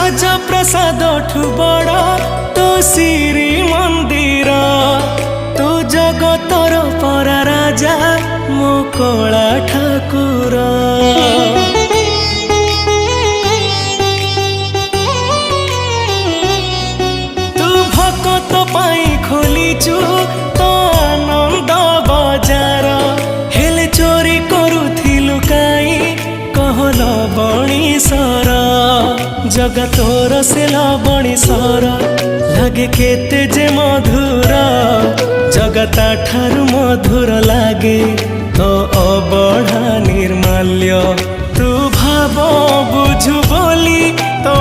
ରାଜପ୍ରସାଦ ଠୁ ବଡ଼ ତୋ ଶ୍ରୀ ମନ୍ଦିର। ତୁ ଜଗତର ପରା ରାଜା ମୋ କଳା ଠାକୁର। ତୁ ଭକତ ପାଇଁ ଖୋଲିଛୁ ତ ଆନନ୍ଦ ବଜାର। ହେଲେ ଚୋରି କରୁଥିଲୁ କାଇଁ କହଲ ବଣିସର। जगा तोर से लवणीश्वर लागे केते जे मधुर। जगता ठारु मधुर लागे तो अबढ़ा निर्माल्य। तू भाव बुझु बोली तो